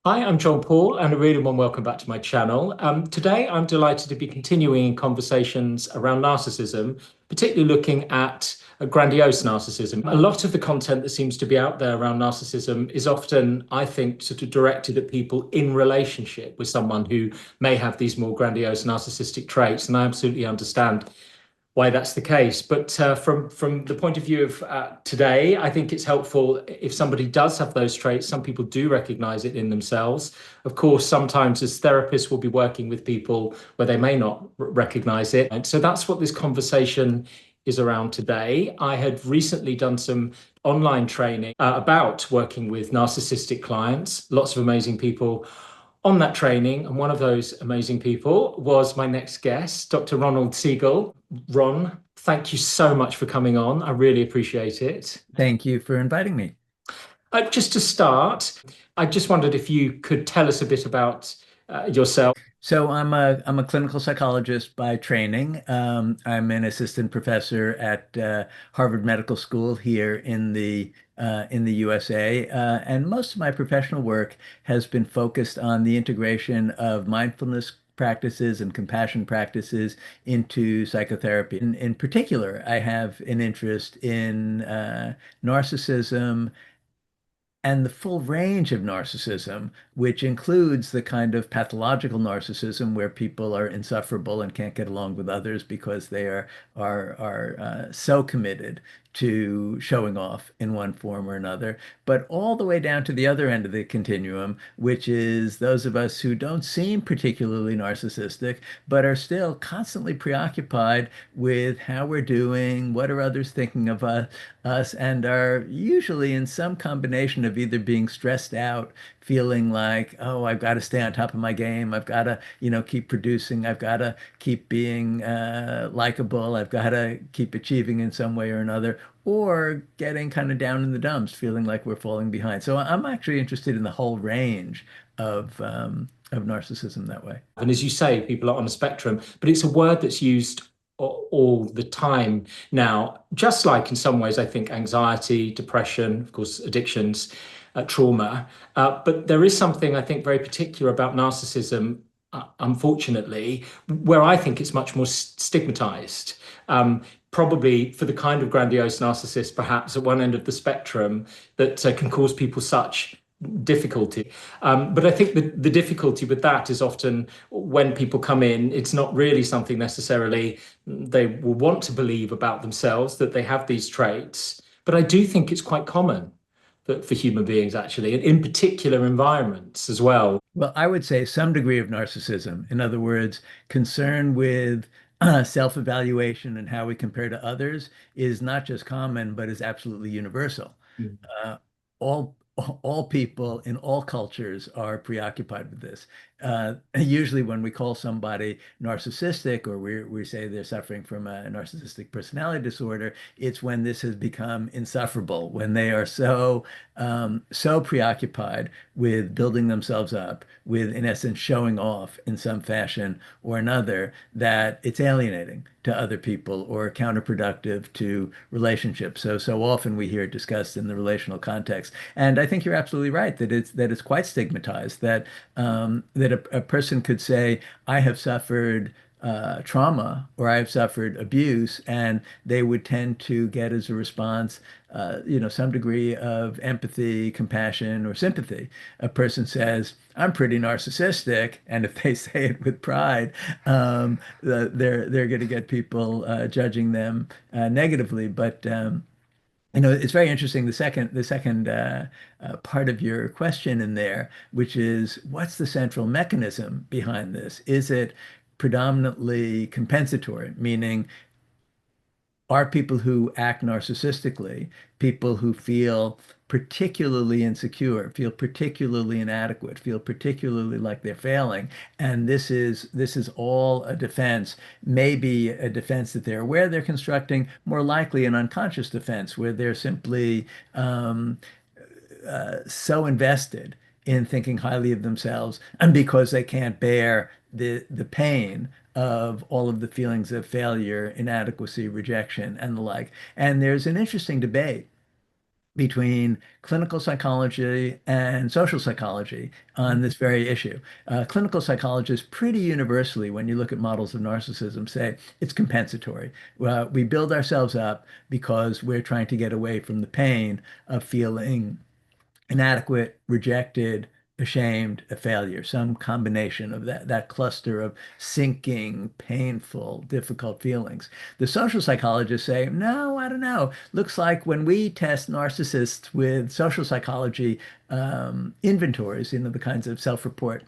Hi, I'm John Paul, and a really warm welcome back to my channel. Today, I'm delighted to be continuing conversations around narcissism, particularly looking at a grandiose narcissism. A lot of the content that seems to be out there around narcissism is often, I think, sort of directed at people in relationship with someone who may have these more grandiose narcissistic traits, and I absolutely understand why that's the case. But from the point of view of today, I think it's helpful if somebody does have those traits. Some people do recognize it in themselves. Of course, sometimes as therapists, we'll be working with people where they may not recognize it. And so that's what this conversation is around today. I had recently done some online training about working with narcissistic clients, lots of amazing people on that training. And one of those amazing people was my next guest, Dr. Ronald Siegel. Ron, thank you so much for coming on. I really appreciate it. Thank you for inviting me. Just to start, I just wondered if you could tell us a bit about yourself. So I'm a clinical psychologist by training. I'm an assistant professor at Harvard Medical School here in the USA, and most of my professional work has been focused on the integration of mindfulness practices and compassion practices into psychotherapy. In particular, I have an interest in narcissism and the full range of narcissism, which includes the kind of pathological narcissism where people are insufferable and can't get along with others because they are so committed to showing off in one form or another, but all the way down to the other end of the continuum, which is those of us who don't seem particularly narcissistic, but are still constantly preoccupied with how we're doing, what are others thinking of us, and are usually in some combination of either being stressed out, feeling like, oh, I've got to stay on top of my game. I've got to, keep producing. I've got to keep being likable. I've got to keep achieving in some way or another, or getting kind of down in the dumps, feeling like we're falling behind. So I'm actually interested in the whole range of narcissism that way. And as you say, people are on a spectrum, but it's a word that's used all the time now, just like in some ways, I think anxiety, depression, of course, addictions, trauma. But there is something I think very particular about narcissism, unfortunately, where I think it's much more stigmatized. Probably for the kind of grandiose narcissist, perhaps at one end of the spectrum, that can cause people such difficulty. But I think the difficulty with that is often when people come in, it's not really something necessarily they will want to believe about themselves that they have these traits. But I do think it's quite common for human beings, actually, and in particular environments as well. Well, I would say some degree of narcissism. In other words, concern with self-evaluation and how we compare to others is not just common, but is absolutely universal. Uh, all all people in all cultures are preoccupied with this. Usually, when we call somebody narcissistic or we say they're suffering from a narcissistic personality disorder, it's when this has become insufferable, when they are so preoccupied with building themselves up, with in essence showing off in some fashion or another, that it's alienating to other people or counterproductive to relationships. So often we hear it discussed in the relational context, and I think you're absolutely right that it's quite stigmatized. That a person could say, "I have suffered." Trauma or I've suffered abuse, and they would tend to get as a response, some degree of empathy, compassion, or sympathy. A person says, "I'm pretty narcissistic," and if they say it with pride, they're going to get people judging them negatively. But it's very interesting. The second part of your question in there, which is what's the central mechanism behind this? Is it predominantly compensatory, meaning are people who act narcissistically people who feel particularly insecure, feel particularly inadequate, feel particularly like they're failing, and this is all a defense, maybe a defense that they're aware they're constructing, more likely an unconscious defense where they're simply so invested in thinking highly of themselves and because they can't bear the pain of all of the feelings of failure, inadequacy, rejection, and the like. And there's an interesting debate between clinical psychology and social psychology on this very issue. Clinical psychologists pretty universally, when you look at models of narcissism, say it's compensatory. We build ourselves up because we're trying to get away from the pain of feeling inadequate, rejected, ashamed, a failure, some combination of that cluster of sinking, painful, difficult feelings. The social psychologists say, no, I don't know. Looks like when we test narcissists with social psychology inventories, the kinds of self-report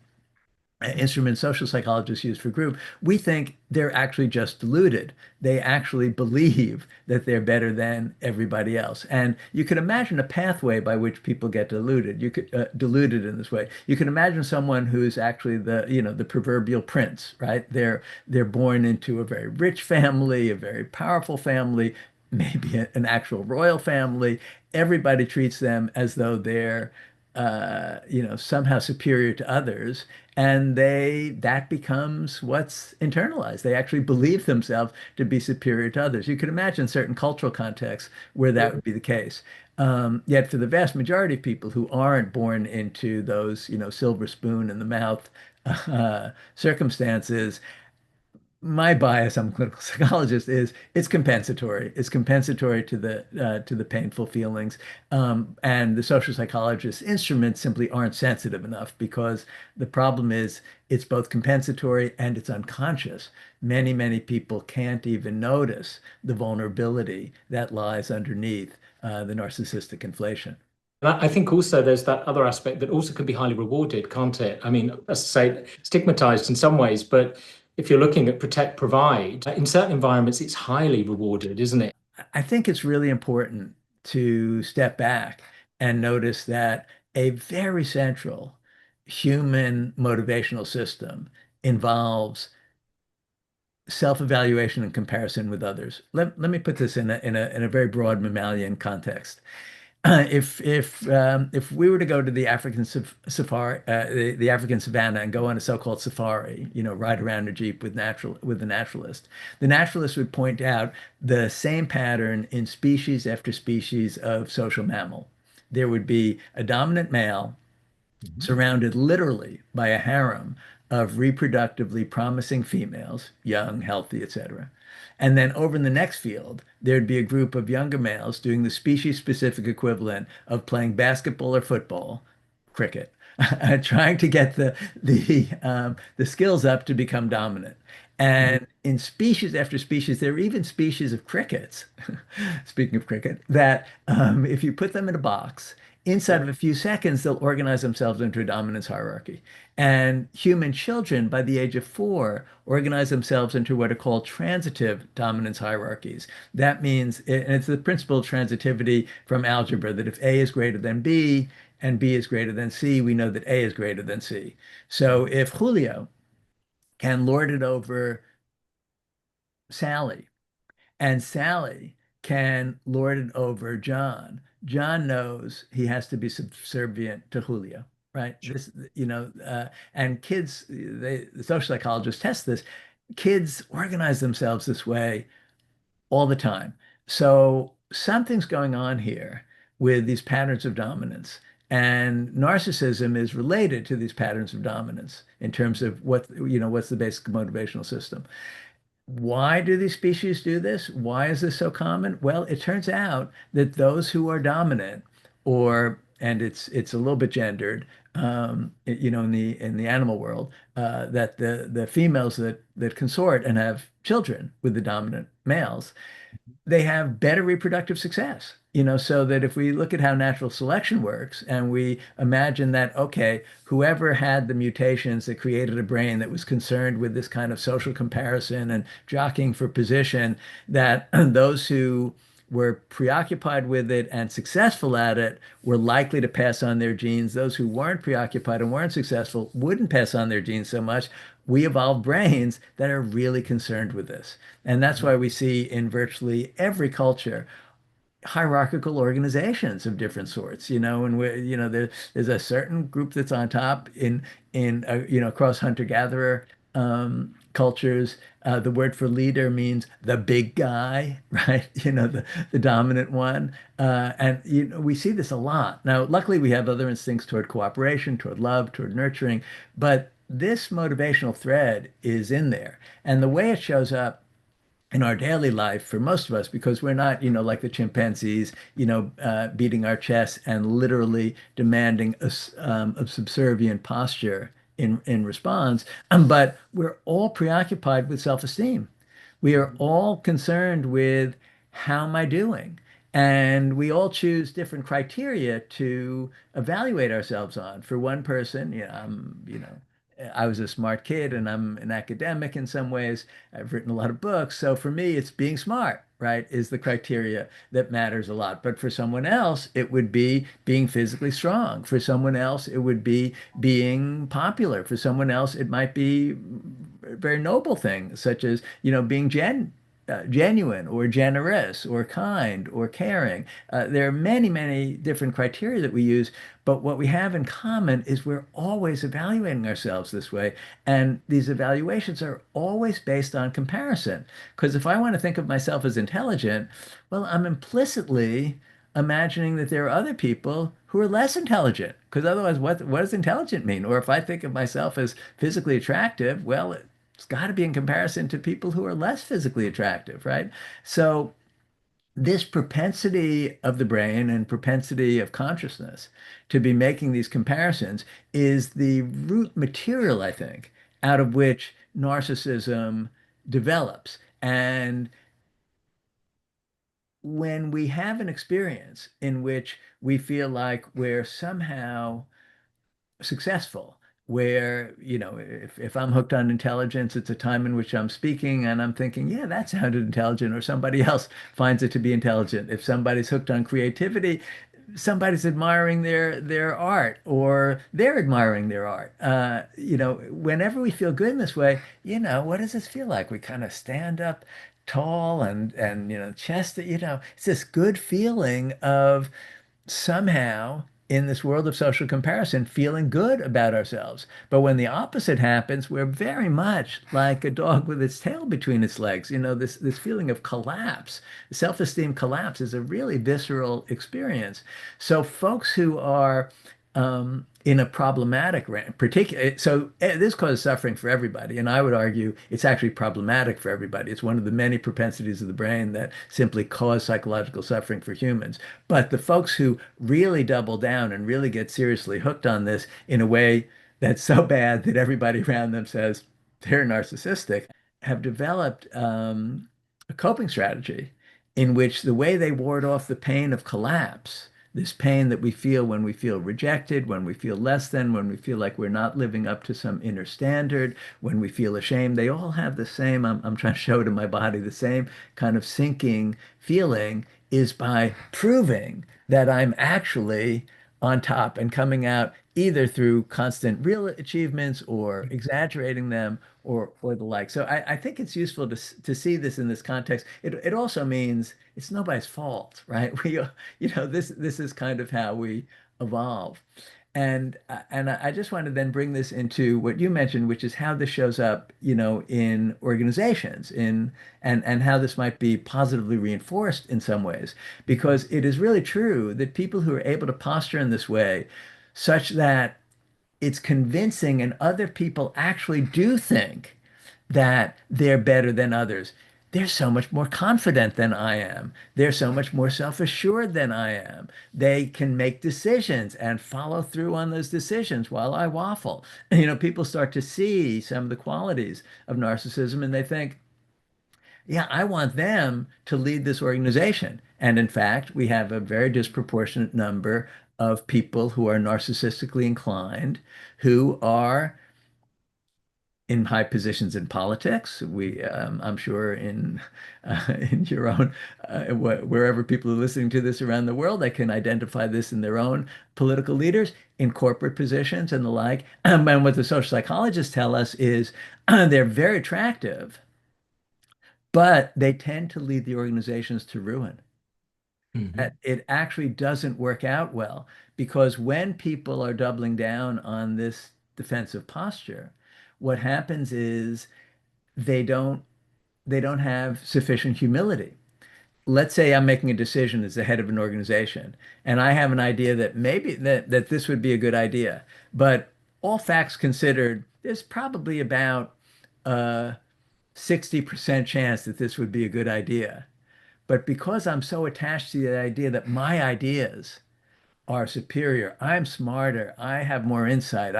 instruments social psychologists use for group, we think they're actually just deluded. They actually believe that they're better than everybody else. And you can imagine a pathway by which people get deluded. You could deluded in this way. You can imagine someone who's actually the proverbial prince, right? They're born into a very rich family, a very powerful family, maybe an actual royal family. Everybody treats them as though they're somehow superior to others, and that becomes what's internalized. They actually believe themselves to be superior to others. You can imagine certain cultural contexts where that would be the case. Yet for the vast majority of people who aren't born into those, silver spoon in the mouth circumstances, my bias, I'm a clinical psychologist, is it's compensatory. It's compensatory to the painful feelings, and the social psychologist's instruments simply aren't sensitive enough because the problem is it's both compensatory and it's unconscious. Many people can't even notice the vulnerability that lies underneath the narcissistic inflation. And I think also there's that other aspect that also can be highly rewarded, can't it? I mean, as I say, stigmatized in some ways, but if you're looking at protect, provide, in certain environments, it's highly rewarded, isn't it? I think it's really important to step back and notice that a very central human motivational system involves self-evaluation and comparison with others. Let me put this in a very broad mammalian context. If we were to go to the African safari, the African savannah, and go on a so-called safari, ride around a jeep with the naturalist would point out the same pattern in species after species of social mammal. There would be a dominant male Mhm. surrounded literally by a harem of reproductively promising females, young, healthy, etc. And then over in the next field, there'd be a group of younger males doing the species-specific equivalent of playing basketball or football, cricket, trying to get the skills up to become dominant. And in species after species, there are even species of crickets, speaking of cricket, that if you put them in a box, inside Yeah. of a few seconds, they'll organize themselves into a dominance hierarchy. And human children, by the age of 4, organize themselves into what are called transitive dominance hierarchies. That means, and it's the principle of transitivity from algebra, that if A is greater than B and B is greater than C, we know that A is greater than C. So if Julio can lord it over Sally, and Sally can lord it over John. John knows he has to be subservient to Julio, right? Sure. And kids, the social psychologists test this. Kids organize themselves this way all the time. So something's going on here with these patterns of dominance. And narcissism is related to these patterns of dominance in terms of what's the basic motivational system. Why do these species do this? Why is this so common? Well, it turns out that those who are dominant, and it's a little bit gendered, in the animal world, that the females that consort and have children with the dominant males, they have better reproductive success. So that if we look at how natural selection works and we imagine that, okay, whoever had the mutations that created a brain that was concerned with this kind of social comparison and jockeying for position, that those who were preoccupied with it and successful at it were likely to pass on their genes. Those who weren't preoccupied and weren't successful wouldn't pass on their genes so much. We evolved brains that are really concerned with this. And that's why we see in virtually every culture hierarchical organizations of different sorts, and there's a certain group that's on top in across hunter-gatherer cultures, the word for leader means the big guy, right? The dominant one. And we see this a lot. Now, luckily, we have other instincts toward cooperation, toward love, toward nurturing, but this motivational thread is in there. And the way it shows up in our daily life for most of us, because we're not, like the chimpanzees, beating our chests and literally demanding a subservient posture in response, but we're all preoccupied with self-esteem. We are all concerned with how am I doing? And we all choose different criteria to evaluate ourselves on. For one person, I was a smart kid and I'm an academic in some ways. I've written a lot of books. So for me, it's being smart, right, is the criteria that matters a lot. But for someone else, it would be being physically strong. For someone else, it would be being popular. For someone else, it might be very noble things, such as, being genuine or generous or kind or caring. There are many, many different criteria that we use, but what we have in common is we're always evaluating ourselves this way. And these evaluations are always based on comparison. Because if I want to think of myself as intelligent, well, I'm implicitly imagining that there are other people who are less intelligent. Because otherwise, what does intelligent mean? Or if I think of myself as physically attractive, well, it's got to be in comparison to people who are less physically attractive, right? So this propensity of the brain and propensity of consciousness to be making these comparisons is the root material, I think, out of which narcissism develops. And when we have an experience in which we feel like we're somehow successful, where, if I'm hooked on intelligence, it's a time in which I'm speaking and I'm thinking, yeah, that sounded intelligent, or somebody else finds it to be intelligent. If somebody's hooked on creativity, somebody's admiring their art, or they're admiring their art. Whenever we feel good in this way, what does this feel like? We kind of stand up tall and chest, it's this good feeling of somehow in this world of social comparison feeling good about ourselves. But when the opposite happens, we're very much like a dog with its tail between its legs. This feeling of collapse, self-esteem collapse is a really visceral experience. So folks who are in a problematic particular, so this causes suffering for everybody, and I would argue it's actually problematic for everybody. It's one of the many propensities of the brain that simply cause psychological suffering for humans. But the folks who really double down and really get seriously hooked on this in a way that's so bad that everybody around them says they're narcissistic have developed a coping strategy in which the way they ward off the pain of collapse, this pain that we feel when we feel rejected, when we feel less than, when we feel like we're not living up to some inner standard, when we feel ashamed, they all have the same, I'm trying to show it in my body, the same kind of sinking feeling is by proving that I'm actually on top and coming out either through constant real achievements or exaggerating them or the like. So I think it's useful to see this in this context. It also means it's nobody's fault, right? This is kind of how we evolve. And I just want to then bring this into what you mentioned, which is how this shows up, in organizations, and how this might be positively reinforced in some ways, because it is really true that people who are able to posture in this way, such that it's convincing and other people actually do think that they're better than others. They're so much more confident than I am. They're so much more self-assured than I am. They can make decisions and follow through on those decisions while I waffle. People start to see some of the qualities of narcissism and they think, yeah, I want them to lead this organization. And in fact, we have a very disproportionate number of people who are narcissistically inclined, who are in high positions in politics. I'm sure in your own, wherever people are listening to this around the world, they can identify this in their own political leaders, in corporate positions and the like. And what the social psychologists tell us is they're very attractive, but they tend to lead the organizations to ruin. Mhm. It actually doesn't work out well because when people are doubling down on this defensive posture, what happens is they don't they don't have sufficient humility. Let's say I'm making a decision as the head of an organization, and I have an idea that maybe that this would be a good idea, but all facts considered, there's probably about a 60% chance that this would be a good idea. But because I'm so attached to the idea that my ideas are superior, I'm smarter, I have more insight,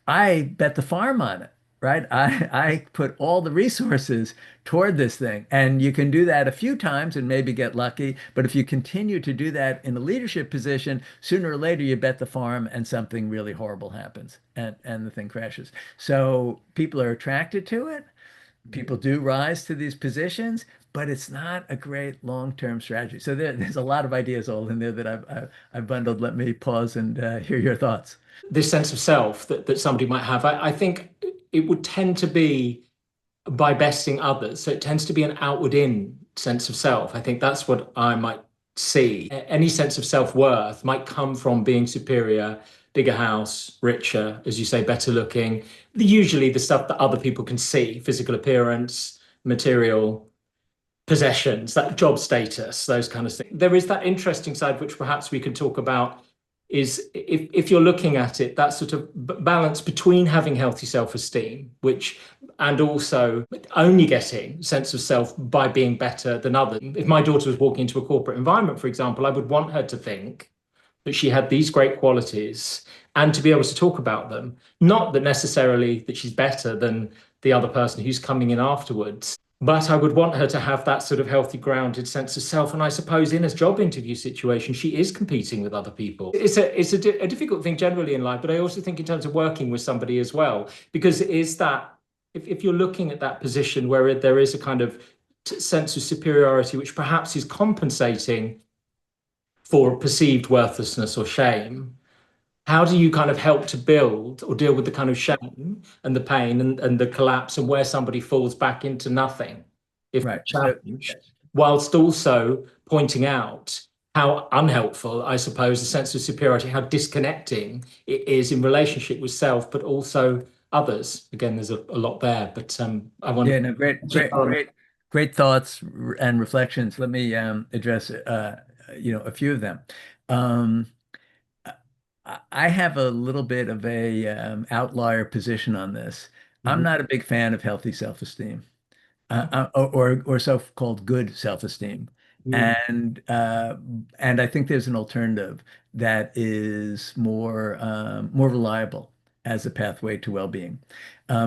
I bet the farm on it, right? I put all the resources toward this thing. And you can do that a few times and maybe get lucky. But if you continue to do that in a leadership position, sooner or later you bet the farm and something really horrible happens and the thing crashes. So people are attracted to it. People do rise to these positions, but it's not a great long-term strategy. So there's a lot of ideas all in there that I've bundled. Let me pause and hear your thoughts. This sense of self that somebody might have, I think it would tend to be by besting others. So it tends to be an outward in sense of self. I think that's what I might see. Any sense of self-worth might come from being superior, bigger house, richer, as you say, better looking. Usually the stuff that other people can see, physical appearance, material possessions, that job status, those kind of things. There is that interesting side, which perhaps we could talk about, is if you're looking at it, that sort of balance between having healthy self-esteem, which and also only getting sense of self by being better than others. If my daughter was walking into a corporate environment, for example, I would want her to think that she had these great qualities and to be able to talk about them. Not that necessarily that she's better than the other person who's coming in afterwards, but I would want her to have that sort of healthy, grounded sense of self. And I suppose in a job interview situation, she is competing with other people. It's a difficult thing generally in life, but I also think in terms of working with somebody as well, because it is that if you're looking at that position where there is a kind of sense of superiority, which perhaps is compensating for perceived worthlessness or shame, how do you kind of help to build or deal with the kind of shame and the pain and the collapse and where somebody falls back into nothing if Right. So challenged, whilst also pointing out how unhelpful, I suppose, the sense of superiority, how disconnecting it is in relationship with self, but also others. Again, there's a lot there, but I want yeah, no, great thoughts and reflections. Let me address a few of them. Um, I have a little bit of a outlier position on this. I'm Mhm. not a big fan of healthy self-esteem. Or so-called good self-esteem. Mm. And I think there's an alternative that is more reliable as a pathway to well-being.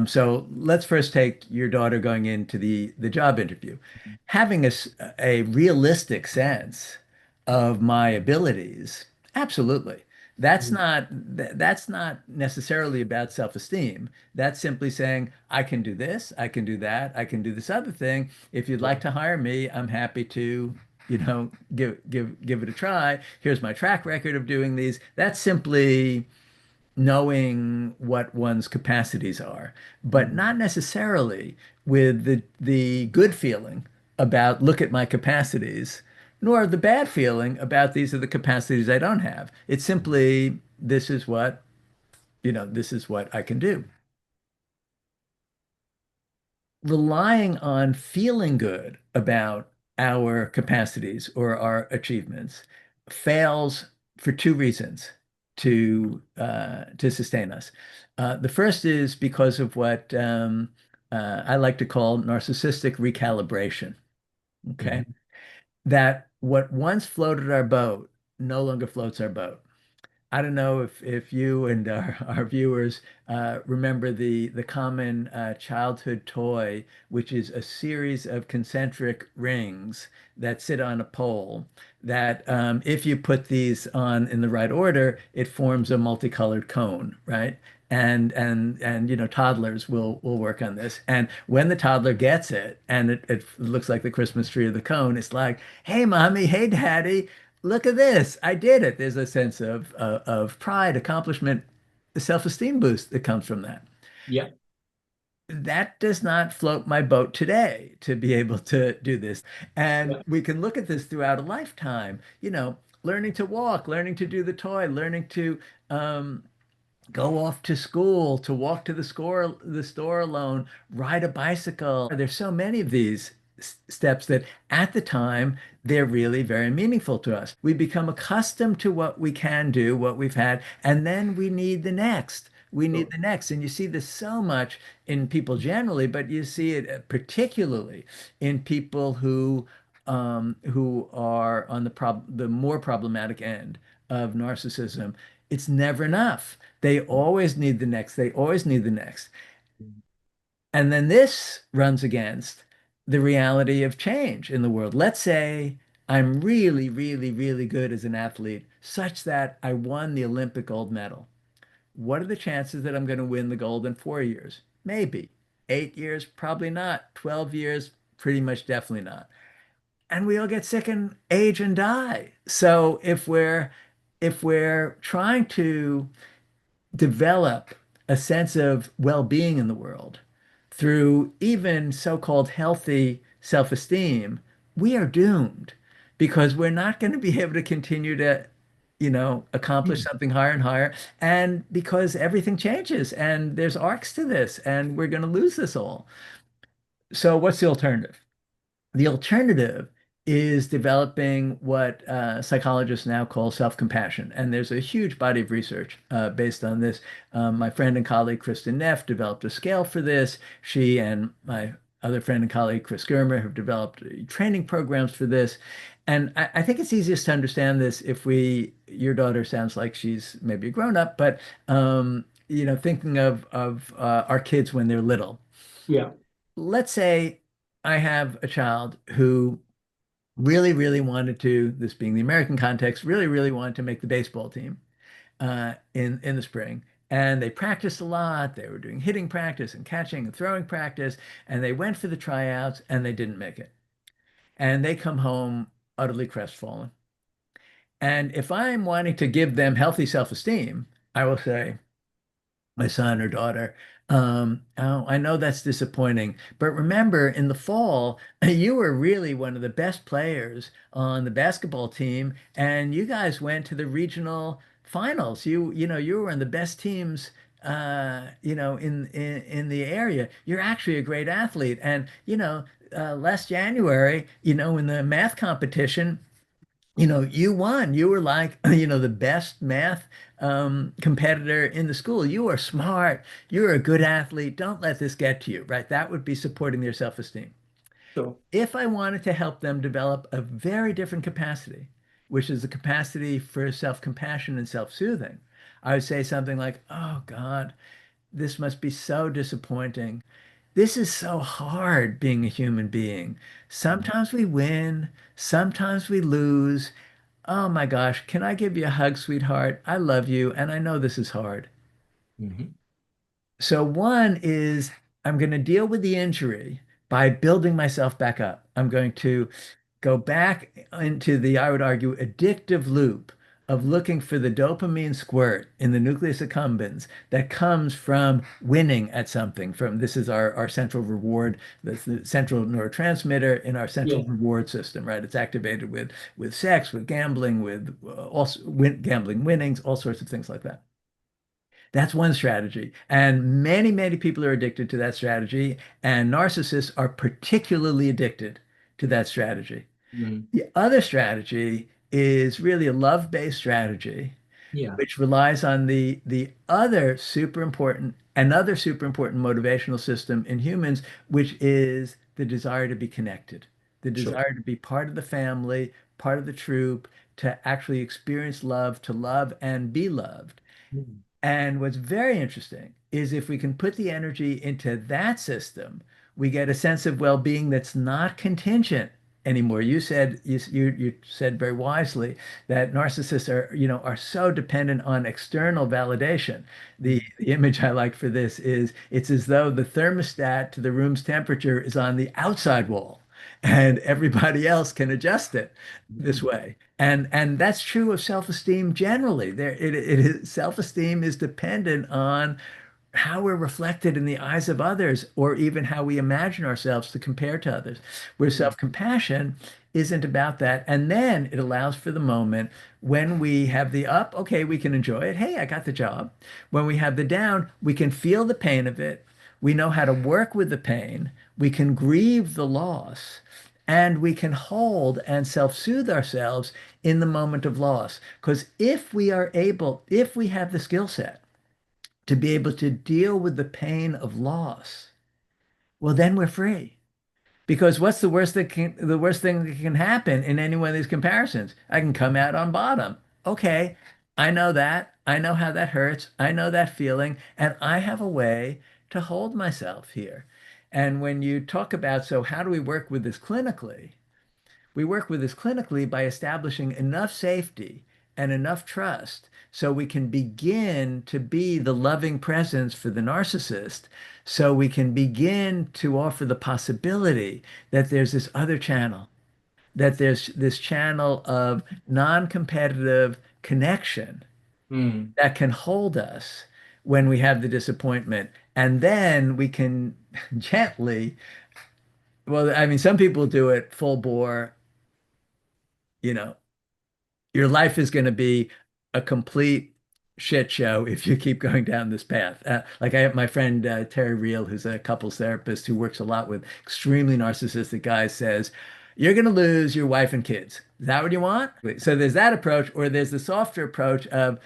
So let's first take your daughter going into the job interview. Having a realistic sense of my abilities, absolutely. Mm. That's not necessarily about self-esteem. That's simply saying, I can do this, I can do that, I can do this other thing. If you'd Yeah. like to hire me, I'm happy to, give it a try. Here's my track record of doing these. That's simply knowing what one's capacities are, but Mm. not necessarily with the good feeling about look at my capacities, nor the bad feeling about these are the capacities I don't have. It's simply this is what I can do. Relying on feeling good about our capacities or our achievements fails for two reasons to sustain us. The first is because of what I like to call narcissistic recalibration. Okay, Mhm. that what once floated our boat no longer floats our boat. I don't know if you and our viewers remember the common childhood toy, which is a series of concentric rings that sit on a pole. That if you put these on in the right order, it forms a multicolored cone, right? And toddlers will work on this. And when the toddler gets it, and it looks like the Christmas tree of the cone, it's like, "Hey, mommy, hey, daddy, look at this. I did it." There's a sense of pride, accomplishment, the self-esteem boost that comes from that. Yeah. That does not float my boat today to be able to do this. And Yeah. we can look at this throughout a lifetime, learning to walk, learning to do the toy, learning to um, go off to school, to walk to the store alone, ride a bicycle. There's so many of these steps that at the time they're really very meaningful to us. We become accustomed to what we can do, what we've had, and then we need the next. We need Sure. the next. And you see this so much in people generally, but you see it particularly in people who are on the more problematic end of narcissism. It's never enough. They always need the next. They always need the next. And then this runs against the reality of change in the world. Let's say I'm really, really, really good as an athlete, such that I won the Olympic gold medal. What are the chances that I'm going to win the gold in 4 years? Maybe. 8 years, probably not. 12 years, pretty much definitely not. And we all get sick and age and die. So if we're trying to develop a sense of well-being in the world through even so-called healthy self-esteem, we are doomed because we're not going to be able to continue to, accomplish Mm. something higher and higher. And because everything changes and there's arcs to this and we're going to lose this all. So what's the alternative? The alternative is developing what psychologists now call self-compassion. And there's a huge body of research based on this. My friend and colleague, Kristen Neff, developed a scale for this. She and my other friend and colleague, Chris Germer, have developed training programs for this. And I think it's easiest to understand this if your daughter sounds like she's maybe a grown up, but thinking of our kids when they're little. Yeah. Let's say I have a child who really, really wanted to, this being the American context, really, really wanted to make the baseball team in the spring. And they practiced a lot. They were doing hitting practice and catching and throwing practice. And they went for the tryouts and they didn't make it. And they come home utterly crestfallen. And if I'm wanting to give them healthy self-esteem, I will say, my son or daughter. Oh, I know that's disappointing, but remember in the fall, you were really one of the best players on the basketball team, and you guys went to the regional finals. You were one of the best teams, in the area. You're actually a great athlete, and last January, in the math competition you won. You were like, the best math competitor in the school. You are smart. You're a good athlete. Don't let this get to you, right? That would be supporting their self-esteem. Sure. If I wanted to help them develop a very different capacity, which is the capacity for self-compassion and self-soothing, I would say something like, oh God, this must be so disappointing. This is so hard being a human being. Sometimes we win, sometimes we lose. Oh my gosh, can I give you a hug, sweetheart? I love you, and I know this is hard. Mhm. So, one is I'm going to deal with the injury by building myself back up. I'm going to go back into the, I would argue, addictive loop of looking for the dopamine squirt in the nucleus accumbens that comes from winning at something. From this is our central reward, that's the central neurotransmitter in our central Yeah. reward system, right? It's activated with sex, with gambling, with gambling winnings, all sorts of things like that. That's one strategy. And many, many people are addicted to that strategy, and narcissists are particularly addicted to that strategy. Mm. The other strategy is really a love-based strategy, Yeah. which relies on the another super important motivational system in humans, which is the desire to be connected, the Sure. desire to be part of the family, part of the troop, to actually experience love, to love and be loved. Mm. And what's very interesting is if we can put the energy into that system, we get a sense of well-being that's not contingent anymore. You said very wisely that narcissists are so dependent on external validation. Mm. The image I like for this is it's as though the thermostat to the room's temperature is on the outside wall and everybody else can adjust it this Mm. way. And that's true of self-esteem generally. Self-esteem is dependent on how we're reflected in the eyes of others, or even how we imagine ourselves to compare to others. Where self-compassion isn't about that. And then it allows for the moment when we have the up, okay, we can enjoy it. Hey, I got the job. When we have the down, we can feel the pain of it. We know how to work with the pain. We can grieve the loss. And we can hold and self-soothe ourselves in the moment of loss. Because if we are able, if we have the skill set to be able to deal with the pain of loss, well, then we're free. Because what's the worst thing that can happen in any one of these comparisons? I can come out on bottom. Okay, I know that. I know how that hurts. I know that feeling, and I have a way to hold myself here. And when you talk about, so how do we work with this clinically? We work with this clinically by establishing enough safety and enough trust so we can begin to be the loving presence for the narcissist, so we can begin to offer the possibility that there's this other channel, that there's this channel of non-competitive connection Mm. that can hold us when we have the disappointment. And then we can gently, well, I mean, some people do it full bore, you know, your life is going to be a complete shit show if you keep going down this path. Like I have my friend Terry Real, who's a couples therapist who works a lot with extremely narcissistic guys, says, you're going to lose your wife and kids. Is that what you want? So there's that approach, or there's the softer approach of,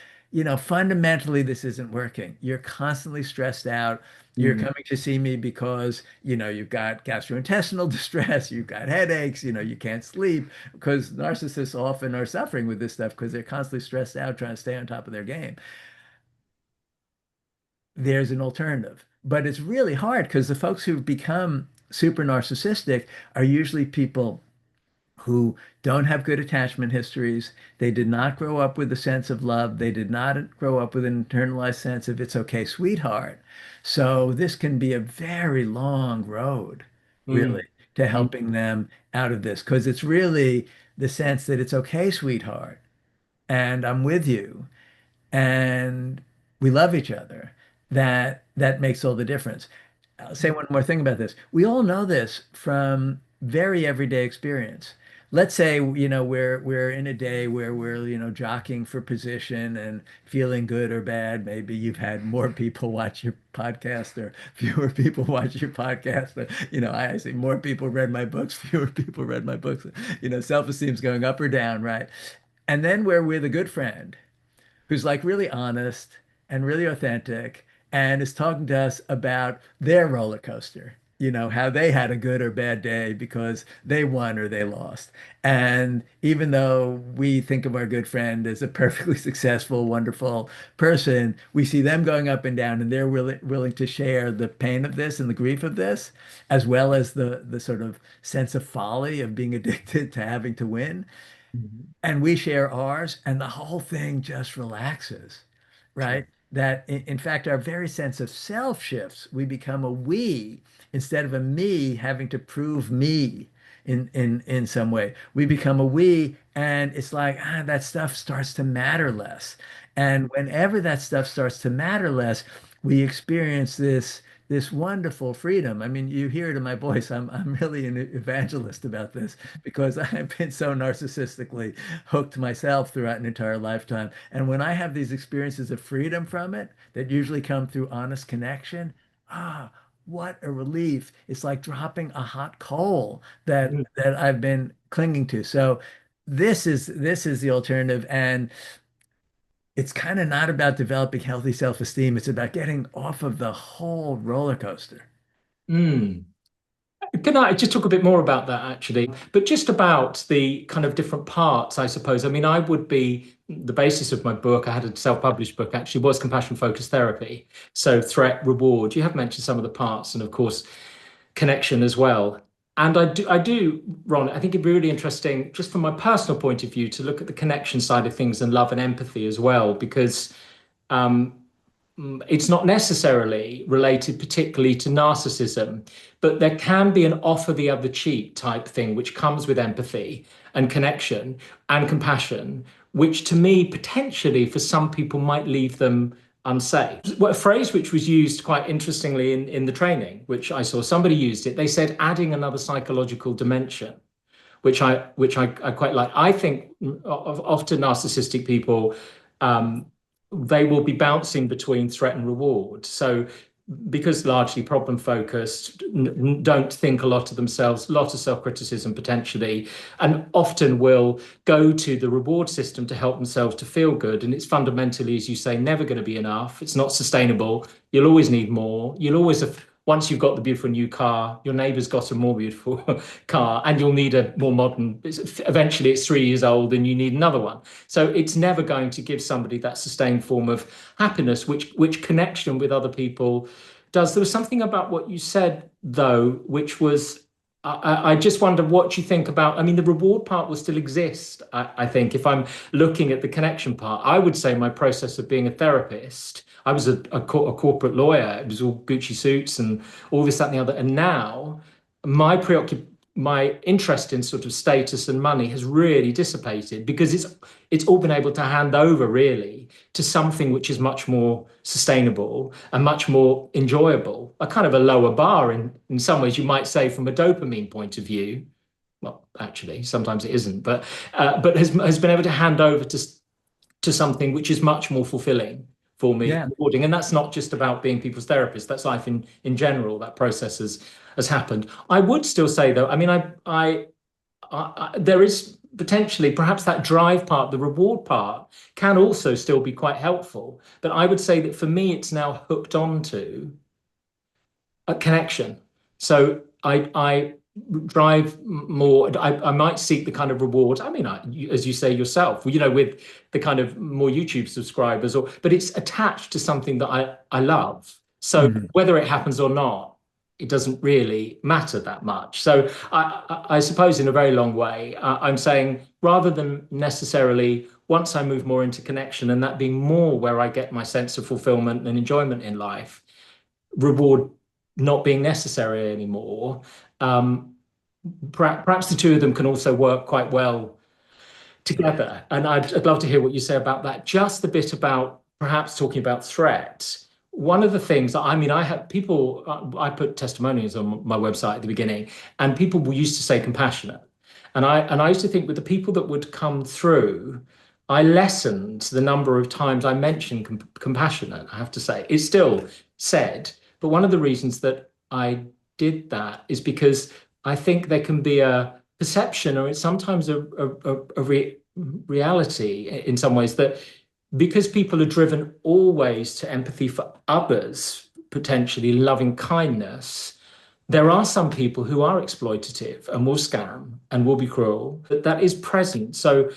fundamentally, this isn't working. You're constantly stressed out. You're Mm. coming to see me because, you've got gastrointestinal distress, you've got headaches, you can't sleep, because narcissists often are suffering with this stuff because they're constantly stressed out trying to stay on top of their game. There's an alternative, but it's really hard because the folks who've become super narcissistic are usually people who don't have good attachment histories. They did not grow up with a sense of love. They did not grow up with an internalized sense of it's okay, sweetheart. So this can be a very long road, really, Mm. to Mm. helping them out of this, because it's really the sense that it's okay, sweetheart, and I'm with you, and we love each other, that makes all the difference. I'll say one more thing about this. We all know this from very everyday experience. Let's say, we're in a day where we're, jockeying for position and feeling good or bad. Maybe you've had more people watch your podcast or fewer people watch your podcast. Or, I say more people read my books, fewer people read my books. Self-esteem's going up or down, right? And then where we're the good friend who's like really honest and really authentic and is talking to us about their roller coaster, how they had a good or bad day because they won or they lost. And even though we think of our good friend as a perfectly successful, wonderful person, we see them going up and down, and they're willing to share the pain of this and the grief of this, as well as the sort of sense of folly of being addicted to having to win, Mm. and we share ours, and the whole thing just relaxes, Sure. right? That in fact, our very sense of self shifts. We become a we instead of a me having to prove me in some way. We become a we, and it's like that stuff starts to matter less. And whenever that stuff starts to matter less, we experience this wonderful freedom. I mean, you hear it in my voice. I'm really an evangelist about this because I've been so narcissistically hooked myself throughout an entire lifetime. And when I have these experiences of freedom from it that usually come through honest connection, ah, what a relief. It's like dropping a hot coal that Mm. that I've been clinging to. So this is the alternative. And it's kind of not about developing healthy self-esteem. It's about getting off of the whole roller coaster. Mm. Can I just talk a bit more about that actually? But just about the kind of different parts, I suppose. I mean, I would be the basis of my book. I had a self-published book actually was compassion focused therapy. So threat, reward. You have mentioned some of the parts, and of course, connection as well. And I do, Ron. I think it'd be really interesting, just from my personal point of view, to look at the connection side of things and love and empathy as well, because um, it's not necessarily related particularly to narcissism, but there can be an offer the other cheek type thing, which comes with empathy and connection and compassion, which to me, potentially for some people, might leave them unsafe. Well, a phrase which was used quite interestingly in the training, which I saw somebody used it, they said adding another psychological dimension, which I quite like. I think of often narcissistic people, um, they will be bouncing between threat and reward. So because largely problem focused, don't think a lot of themselves, a lot of self-criticism potentially, and often will go to the reward system to help themselves to feel good. And it's fundamentally, as you say, never going to be enough. It's not sustainable. You'll always need more. You'll always have, once you've got the beautiful new car, your neighbour's got a more beautiful car, and you'll need a more modern. Eventually, it's 3 years old, and you need another one. So it's never going to give somebody that sustained form of happiness, which connection with other people does. There was something about what you said, though, which was I just wonder what you think about. I mean, the reward part will still exist. I think if I'm looking at the connection part, I would say my process of being a therapist. I was a corporate lawyer. It was all Gucci suits and all this, that, and the other. And now my interest in sort of status and money has really dissipated because it's all been able to hand over really to something which is much more sustainable and much more enjoyable, a kind of a lower bar in some ways, you might say, from a dopamine point of view. Well, actually, sometimes it isn't, but has been able to hand over to something which is much more fulfilling for me, Yeah. rewarding. And that's not just about being people's therapist. That's life in general. That process has happened. I would still say though, I mean, there is potentially perhaps that drive part, the reward part can also still be quite helpful. But I would say that for me, it's now hooked onto a connection. So I drive more. I might seek the kind of rewards. I mean, as you say yourself, with the kind of more YouTube subscribers, but it's attached to something that I love. So Mhm. whether it happens or not, it doesn't really matter that much. So I suppose in a very long way, I'm saying rather than necessarily once I move more into connection and that being more where I get my sense of fulfillment and enjoyment in life, reward not being necessary anymore. Um, Perhaps the two of them can also work quite well together. And I'd love to hear what you say about that. Just a bit about perhaps talking about threat. One of the things, I mean, I have people, I put testimonials on my website at the beginning, and people used to say compassionate. And I used to think with the people that would come through, I lessened the number of times I mentioned compassionate, I have to say. It's still said, but one of the reasons that I did that is because I think there can be a perception, or it's sometimes a reality in some ways, that because people are driven always to empathy for others, potentially loving kindness, there are some people who are exploitative and will scam and will be cruel. That is present. So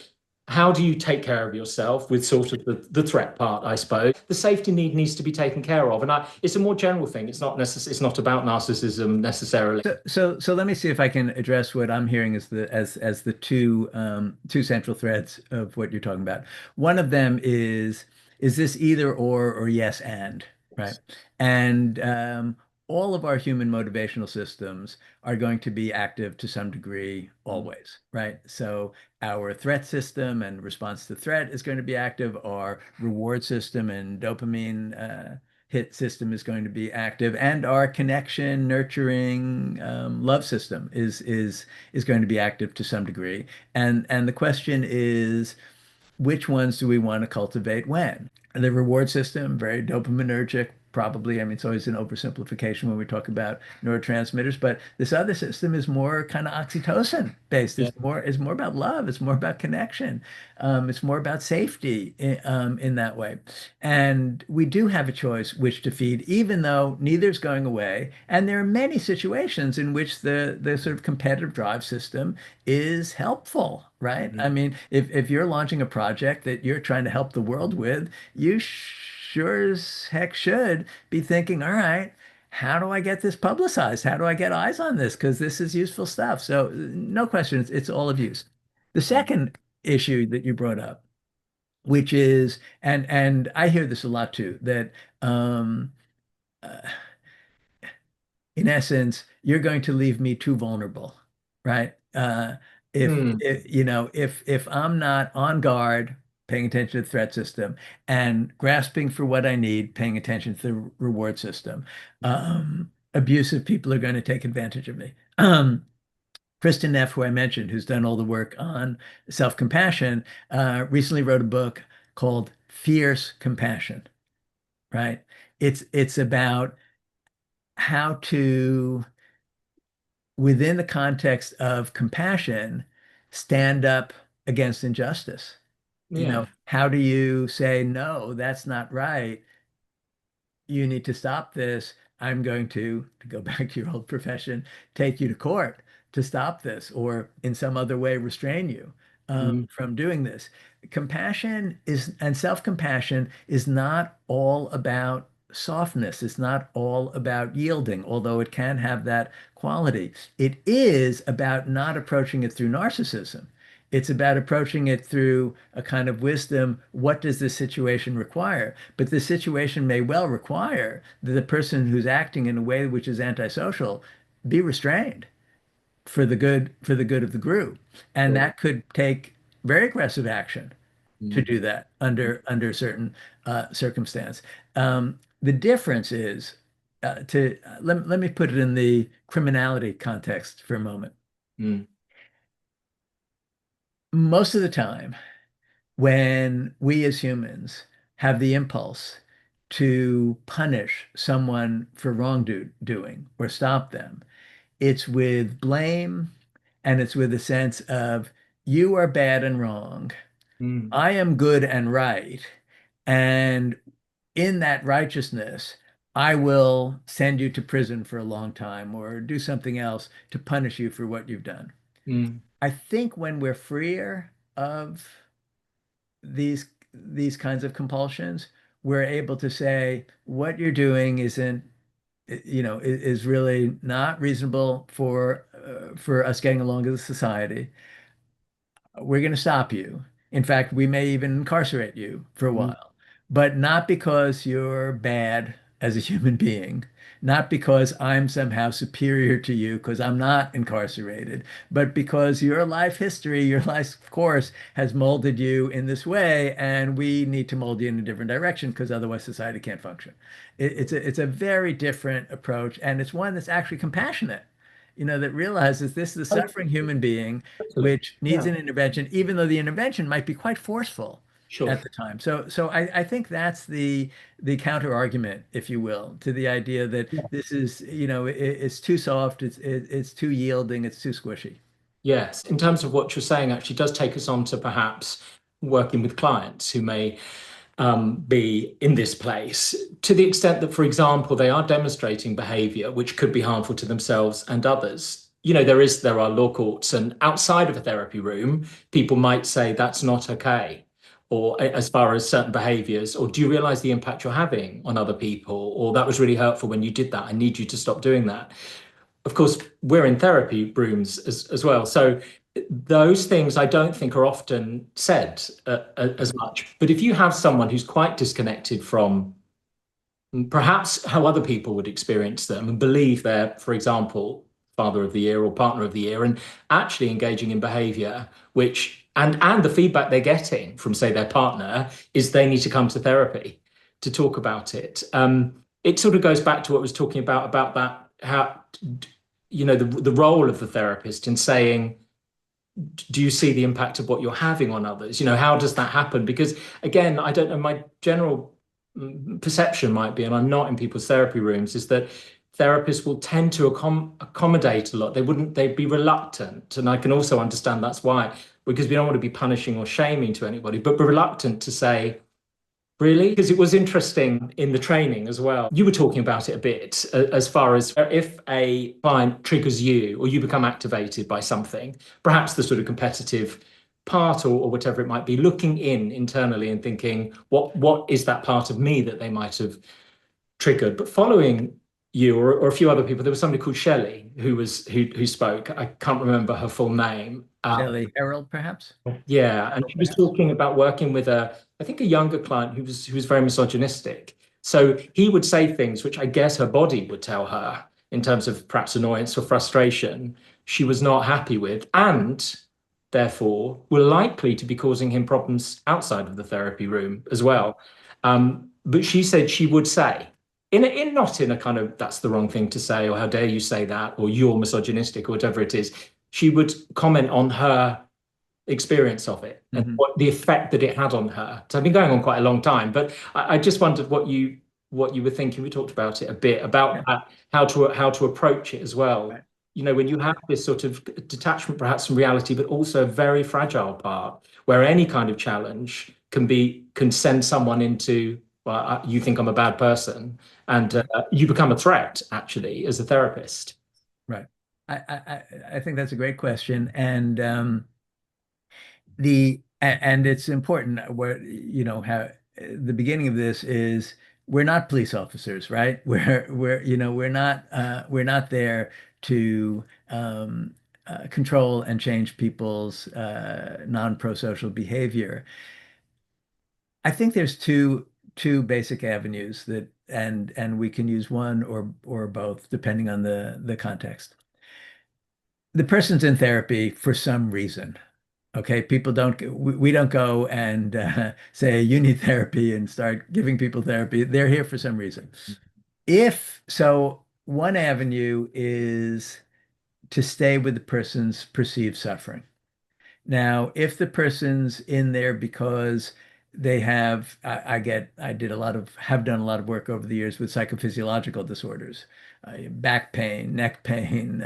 how do you take care of yourself with sort of the threat part, I suppose? The safety need needs to be taken care of. And it's a more general thing. It's not about narcissism necessarily. So let me see if I can address what I'm hearing as the two central threads of what you're talking about. One of them is this either or yes and, right? And all of our human motivational systems are going to be active to some degree always, right? So our threat system and response to threat is going to be active. Our reward system and dopamine hit system is going to be active, and our connection, nurturing, love system is going to be active to some degree. And the question is, which ones do we want to cultivate when? The reward system, very dopaminergic, probably. I mean, it's always an oversimplification when we talk about neurotransmitters, but this other system is more kind of oxytocin based. Yeah. It's more about love. It's more about connection. It's more about safety in that way. And we do have a choice which to feed, even though neither's going away. And there are many situations in which the sort of competitive drive system is helpful, right? I Mhm. mean, if you're launching a project that you're trying to help the world with, you sure as heck should be thinking, all right, how do I get this publicized? How do I get eyes on this? Because this is useful stuff. So no question, it's all of use. The second issue that you brought up, which is, and I hear this a lot too, that uh, in essence, you're going to leave me too vulnerable, right? If, Hmm. if I'm not on guard, paying attention to the threat system, and grasping for what I need, paying attention to the reward system. Abusive people are going to take advantage of me. Kristen Neff, who I mentioned, who's done all the work on self-compassion, recently wrote a book called Fierce Compassion, right? It's about how to, within the context of compassion, stand up against injustice. Yeah. How do you say, no, that's not right? You need to stop this. I'm going to go back to your old profession, take you to court to stop this, or in some other way restrain you Mm, from doing this. Compassion is, and self-compassion is not all about softness. It's not all about yielding, although it can have that quality. It is about not approaching it through narcissism. It's about approaching it through a kind of wisdom. What does this situation require? But the situation may well require that the person who's acting in a way which is antisocial be restrained for the good of the group. And sure. that could take very aggressive action to Mm, do that under certain circumstance. The difference is let me put it in the criminality context for a moment. mm, Most of the time, when we as humans have the impulse to punish someone for wrongdoing or stop them, it's with blame and it's with a sense of you are bad and wrong. mm, I am good and right. And in that righteousness, I will send you to prison for a long time or do something else to punish you for what you've done. mm, I think when we're freer of these kinds of compulsions, we're able to say what you're doing isn't, is really not reasonable for us getting along as a society. We're going to stop you. In fact, we may even incarcerate you for a mm, while, but not because you're bad as a human being, not because I'm somehow superior to you because I'm not incarcerated, but because your life history, your life course has molded you in this way, and we need to mold you in a different direction because otherwise society can't function. It's a very different approach, and it's one that's actually compassionate, that realizes this is a suffering human being totally. which needs Yeah, an intervention, even though the intervention might be quite forceful sure. at the time. So I think that's the counter argument, if you will, to the idea that this is, it's too soft, it's too yielding, it's too squishy. Yes, in terms of what you're saying, actually does take us on to perhaps working with clients who may be in this place to the extent that, for example, they are demonstrating behavior which could be harmful to themselves and others. There are law courts, and outside of a therapy room, people might say that's not okay. Or as far as certain behaviors, or do you realize the impact you're having on other people? Or that was really hurtful when you did that. I need you to stop doing that. Of course, we're in therapy rooms as well. So those things I don't think are often said as much. But if you have someone who's quite disconnected from perhaps how other people would experience them and believe they're, for example, father of the year or partner of the year, and actually engaging in behavior, which and the feedback they're getting from, say, their partner is they need to come to therapy to talk about it. It sort of goes back to what I was talking about that how the role of the therapist in saying, do you see the impact of what you're having on others? How does that happen? Because again, I don't know, my general perception might be, and I'm not in people's therapy rooms, is that therapists will tend to accommodate a lot. They'd be reluctant. And I can also understand that's why, because we don't want to be punishing or shaming to anybody, but we're reluctant to say, really? Because it was interesting in the training as well. You were talking about it a bit as far as if a client triggers you or you become activated by something, perhaps the sort of competitive part or whatever it might be, looking in internally and thinking, what is that part of me that they might have triggered? But following you or a few other people, there was somebody called Shelley who spoke. I can't remember her full name. Shelley Harold, perhaps? Yeah, and Harold, she was perhaps? talking about working with I think a younger client who was very misogynistic. So he would say things which I guess her body would tell her in terms of perhaps annoyance or frustration she was not happy with. And therefore, were likely to be causing him problems outside of the therapy room as well. But she said she would say, in not in a kind of that's the wrong thing to say, or how dare you say that, or you're misogynistic, or whatever it is. She would comment on her experience of it and Mhm. what the effect that it had on her. So I've been going on quite a long time, but I just wondered what you were thinking. We talked about it a bit Yeah. about how to approach it as well. Right. When you have this sort of detachment perhaps from reality, but also a very fragile part where any kind of challenge can send someone into, well, you think I'm a bad person, and you become a threat actually as a therapist. Right. I think that's a great question. And and it's important where how the beginning of this is we're not police officers, right? We're not there to control and change people's non-pro-social behavior. I think there's two basic avenues that and we can use one or both depending on the context. The person's in therapy for some reason. Okay, people don't, we don't go and say you need therapy and start giving people therapy. They're here for some reason. If so, one avenue is to stay with the person's perceived suffering. Now, if the person's in there because they have, have done a lot of work over the years with psychophysiological disorders, back pain, neck pain,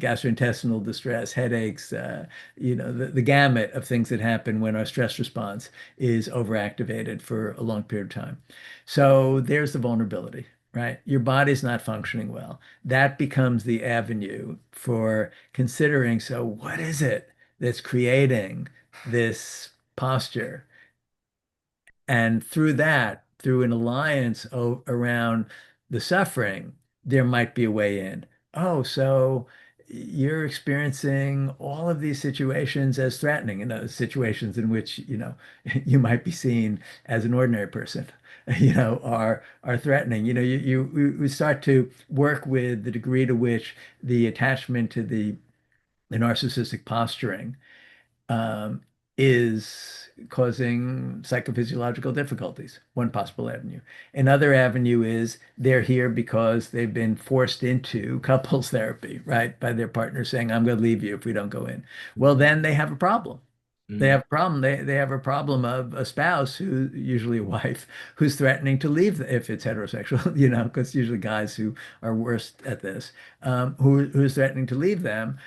gastrointestinal distress, headaches, the gamut of things that happen when our stress response is overactivated for a long period of time. So there's the vulnerability, right? Your body's not functioning well. That becomes the avenue for considering, so what is it that's creating this posture? And through that, through an alliance around the suffering, there might be a way in. Oh, so you're experiencing all of these situations as threatening, situations in which, you might be seen as an ordinary person, are threatening. We start to work with the degree to which the attachment to the narcissistic posturing um, is causing psychophysiological difficulties, one possible avenue. Another avenue is they're here because they've been forced into couples therapy, right? By their partner saying, I'm going to leave you if we don't go in. Well, then they have a problem. They Mm. have a problem. They have a problem of a spouse who, usually a wife, who's threatening to leave if it's heterosexual, because usually guys who are worst at this, who's threatening to leave them,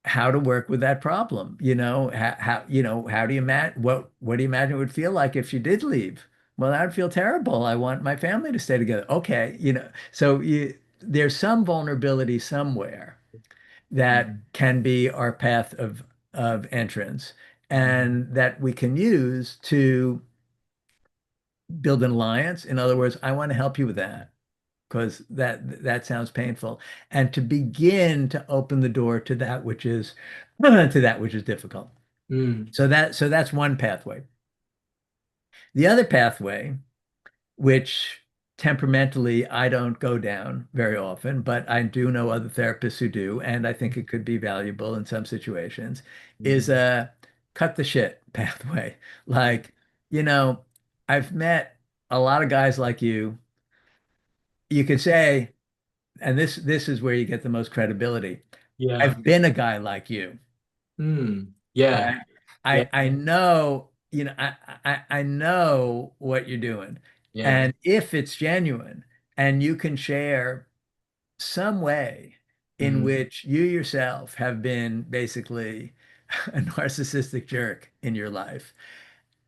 how to work with that problem. How do you imagine what do you imagine it would feel like if she did leave? Well, that would feel terrible. I want my family to stay together. Okay, so there's some vulnerability somewhere that can be our path of entrance and that we can use to build an alliance. In other words, I want to help you with that because that sounds painful, and to begin to open the door to that which is to that which is difficult. Mm. So that's one pathway. The other pathway, which temperamentally I don't go down very often, but I do know other therapists who do, and I think it could be valuable in some situations, is Mm. a cut the shit pathway. Like, you know, I've met a lot of guys like you. You could say, and this is where you get the most credibility. Yeah. I've been a guy like you, Yeah. right? Yeah. I know, I know what you're doing. Yeah. And if it's genuine and you can share some way in Mm. which you yourself have been basically a narcissistic jerk in your life,